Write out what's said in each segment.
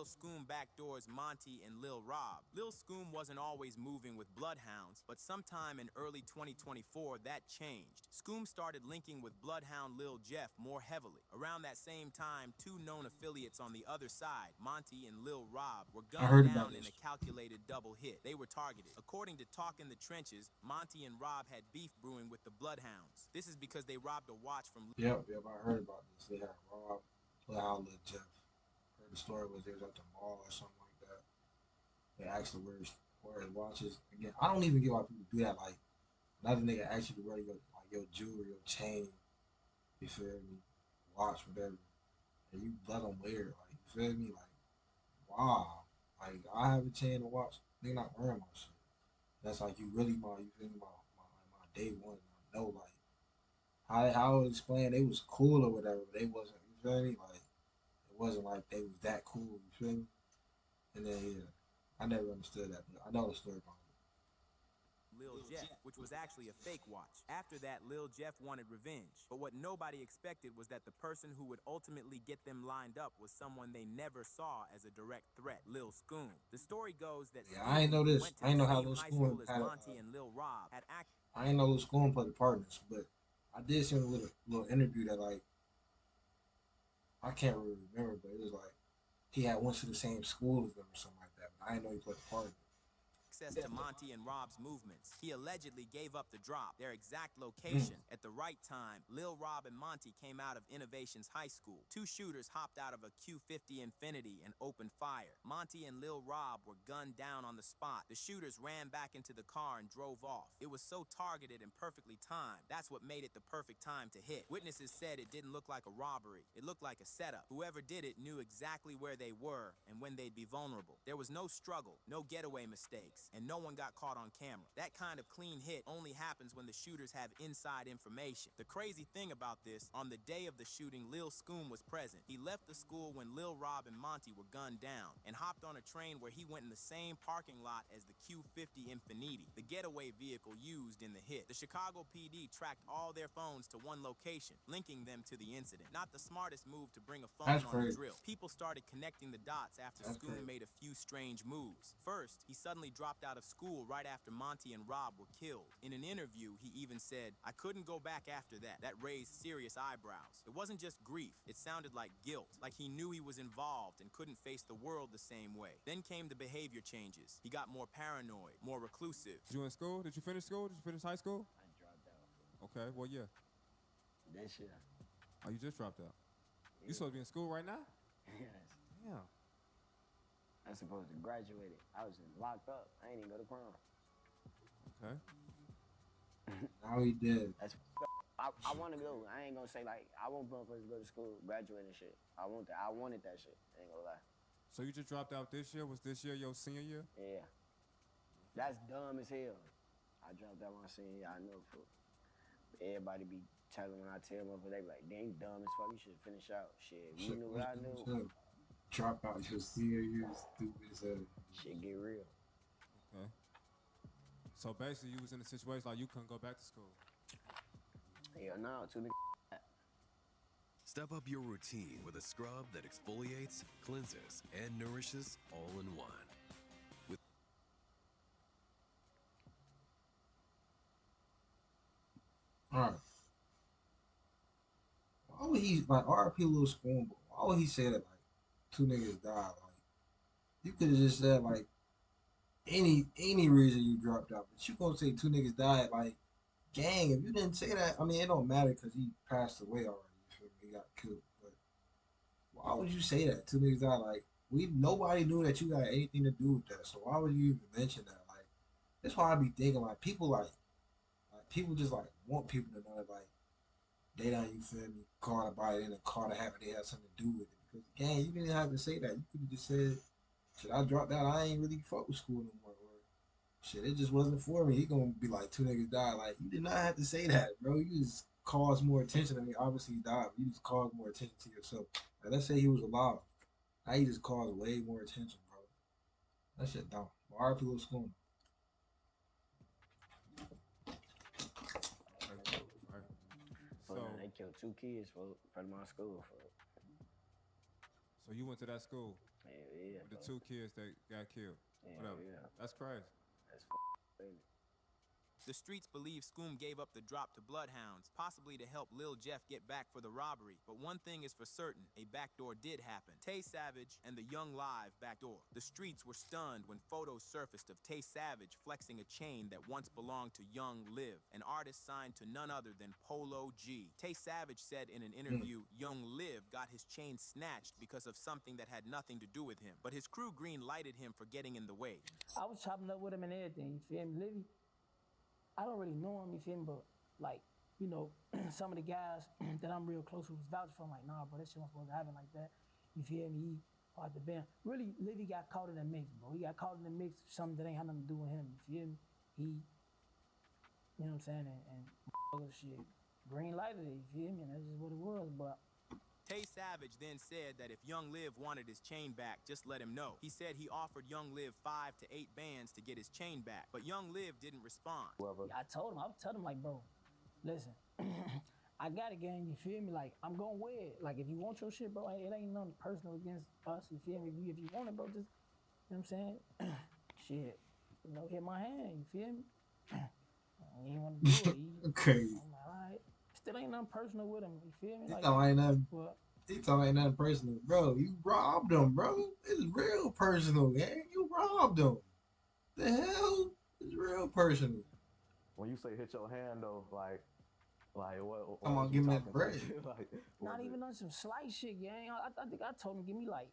Lil Scoom backdoors Monty and Lil Rob. Lil Scoom wasn't always moving with Bloodhounds, but sometime in early 2024 that changed. Scoom started linking with Bloodhound Lil Jeff more heavily. Around that same time, two known affiliates on the other side, Monty and Lil Rob, were I gunned heard about down in this. a calculated double hit. They were targeted. According to Talk in the Trenches, Monty and Rob had beef brewing with the Bloodhounds. This is because they robbed a watch from Yep, I heard about this. They had Rob, Bloodhound Lil Jeff. Heard the story was they was at the mall or something like that. They asked him where his watches. Again, I don't even get why people do that. Like another nigga ask you to wear your jewelry, your chain, you feel me, watch, whatever, and you let them wear it. Like you feel me, like wow. Like I have a chain to watch. They not wearing my shit. That's like you really you feel me, my day one. I know like how I was explaining they was cool or whatever, but they wasn't. You feel me? Like it wasn't like they was that cool. You feel me? And then yeah, I never understood that, but I know the story behind Lil Jeff, which was actually a fake watch. After that, Lil Jeff wanted revenge. But what nobody expected was that the person who would ultimately get them lined up was someone they never saw as a direct threat, Lil Scoom. The story goes that it. Yeah, I ain't Scoom, know who this. went to I the ain't know how same Lil high School school as had a. Monty and Lil Rob, had I ain't know Lil School played the partners, but I did see a little interview that like I can't really remember, but it was like he had went to the same school as them or something like that. But I didn't know he played the partner. access to Monty and Rob's movements. He allegedly gave up the drop, their exact Mm. location. At the right time, Lil Rob and Monty came out of Innovations High School. Two shooters hopped out of a Q50 Infinity and opened fire. Monty and Lil Rob were gunned down on the spot. The shooters ran back into the car and drove off. It was so targeted and perfectly timed. That's what made it the perfect time to hit. Witnesses said it didn't look like a robbery. It looked like a setup. Whoever did it knew exactly where they were and when they'd be vulnerable. There was no struggle, no getaway mistakes, and no one got caught on camera. That kind of clean hit only happens when the shooters have inside information. The crazy thing about this, on the day of the shooting, Lil Scoom was present. He left the school when Lil Rob and Monty were gunned down and hopped on a train where he went in the same parking lot as the Q50 Infiniti, the getaway vehicle used in the hit. The Chicago PD tracked all their phones to one location, linking them to the incident. Not the smartest move to bring a That's phone on a crazy. drill. People started connecting the dots after That's Scoom crazy. made a few strange moves. First, he suddenly dropped out of school right after Monty and Rob were killed. In an interview, he even said, "I couldn't go back after that." That raised serious eyebrows. It wasn't just grief, it sounded like guilt, like he knew he was involved and couldn't face the world the same way. Then came the behavior changes. He got more paranoid, more reclusive. You in school? Did you finish school? Did you finish high school? I dropped out Okay, well, yeah. this year. Oh, you just dropped out. You Yeah. supposed to be in school right now? Yes. Damn. I'm supposed to graduate it. I was locked up. I ain't even go to prom. Okay. Now he did. That's I want to go. I ain't gonna say like I want motherfuckers to go to school, graduate and shit. I want that. I wanted that shit. I ain't gonna lie. So you just dropped out this year? Was this year your senior year? Yeah, that's dumb as hell. I dropped out my senior year. I know for everybody be telling when I tell them, they be like, "Dang, you dumb as fuck. You should finish out." Shit, if you Shit, knew what that's I dumb knew, as hell. Drop out your senior year, stupid as hell. shit get real. Okay. So basically, you was in a situation like you couldn't go back to school. Hell no, two niggas. Step up your routine with a scrub that exfoliates, cleanses, and nourishes all in one. All right. Why would he like RP Lil Spoon? But why would he say that like two niggas died? Like you could have just said like any reason you dropped out, but you gonna say two niggas died? Like gang, if you didn't say that, I mean it don't matter because he passed away already. You feel me? He got killed. But why would you say that two niggas died? Like we nobody knew that you got anything to do with that. So why would you even mention that? Like that's why I be thinking like people just like want people to know that like they don't, you feel me, call about it in a car to have it, they have something to do with it. Because, gang, you didn't have to say that. You could have just said, shit, I dropped out. I ain't really fuck with school no more. Or, shit, it just wasn't for me. He gonna be like, two niggas died. Like, you did not have to say that, bro. You just caused more attention. I mean, obviously he died, but you just caused more attention to yourself. Like, let's say he was alive. Now you just caused way more attention, bro. That shit dumb. RP Lil School. Okay, cool. Right. For now, So, they killed two kids for my school. For so you went to that school. Yeah, with the bro. 2 kids that got killed. Yeah, Whatever. yeah. That's crazy. That's ain't it? The streets believe Scoom gave up the drop to bloodhounds, possibly to help Lil Jeff get back for the robbery. But one thing is for certain, a backdoor did happen. Tay Savage and the Young Live backdoor. The streets were stunned when photos surfaced of Tay Savage flexing a chain that once belonged to Young Liv, an artist signed to none other than Polo G. Tay Savage said in an interview, Young Liv got his chain snatched because of something that had nothing to do with him. But his crew green-lighted him for getting in the way. I was chopping up with him and everything, you feel me? Livy, I don't really know him, you feel me? But, like, you know, some of the guys that I'm real close with was vouching for him, like, nah, bro, that shit wasn't supposed to happen like that. You feel me? He part the band. Really, Livy got caught in the mix, bro. He got caught in the mix of something that ain't had nothing to do with him, you feel me? He, you know what I'm saying? And shit, green lighted it, you feel me? And that's just what it was, but Tay Savage then said that if Young Liv wanted his chain back, just let him know. He said he offered Young Liv 5 to 8 bands to get his chain back, but Young Liv didn't respond. yeah, I was telling him, like, bro, listen, I got it, gang, you feel me? Like, I'm gonna wear it. Like, if you want your shit, bro, it ain't nothing personal against us, you feel me? If you want it, bro, just, you know what I'm saying? Shit, you know, hit my hand, you feel me? He ain't want to do it. Okay. I'm like, all right. Still ain't nothing personal with him, you feel me? He Like, talking ain't nothing. but He talking ain't nothing personal, bro. You robbed him, bro. It's real personal, gang. You robbed him. The hell? It's real personal. When you say hit your hand though, like what Come was on, you give me that talking type bread. shit? Like not was it? even on some slight shit, gang. I think I told him, give me like,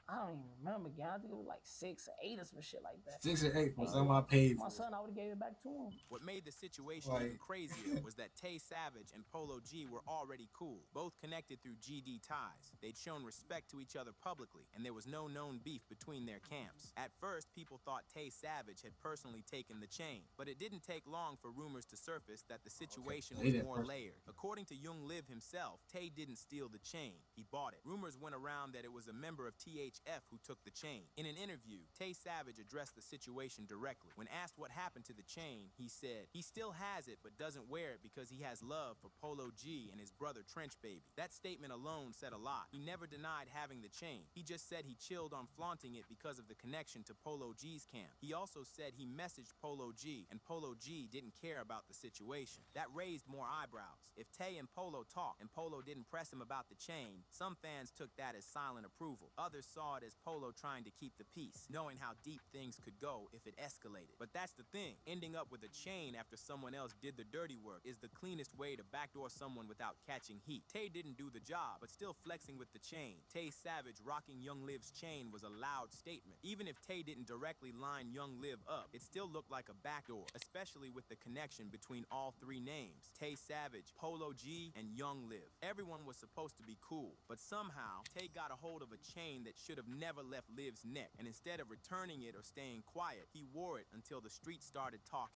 I don't even remember, gang. I think it was like 6 or 8 or some shit like that. 6 or 8 for Hey, something I paid my for. son, I would have gave it back to him. What made the situation even Like, crazier was that Tay Savage and Polo G were already cool, both connected through GD ties. They'd shown respect to each other publicly, and there was no known beef between their camps. At first, people thought Tay Savage had personally taken the chain, but it didn't take long for rumors to surface that the situation say was that more person. layered. According to Young Liv himself, Tay didn't steal the chain, he bought it. Rumors went around that it was a member of THF who took the chain. In an interview, Tay Savage addressed the situation directly. When asked what happened to the chain, he said he still has it but doesn't wear it because he has love for Polo G and his brother Trench Baby. That statement alone said a lot. He never denied having the chain. He just said he chilled on flaunting it because of the connection to Polo G's camp. He also said he messaged Polo G and Polo G didn't care about the situation. That raised more eyebrows. If Tay and Polo talked and Polo didn't press him about the chain, some fans took that as silent approval. Others saw it as Polo trying to keep the peace, knowing how deep things could go if it escalated. But that's the thing. Ending up with a chain after someone else did the dirty work is the cleanest way to backdoor someone without catching heat. Tay didn't do the job, but still flexing with the chain. Tay Savage rocking Young Liv's chain was a loud statement. Even if Tay didn't directly line Young Liv up, it still looked like a backdoor, especially with the connection between all 3 names: Tay Savage, Polo G, and Young Liv. Everyone was supposed to be cool, but somehow Tay got a hold of a chain that should have never left Liv's neck, and instead of returning it or staying quiet, he wore it until the street started talking.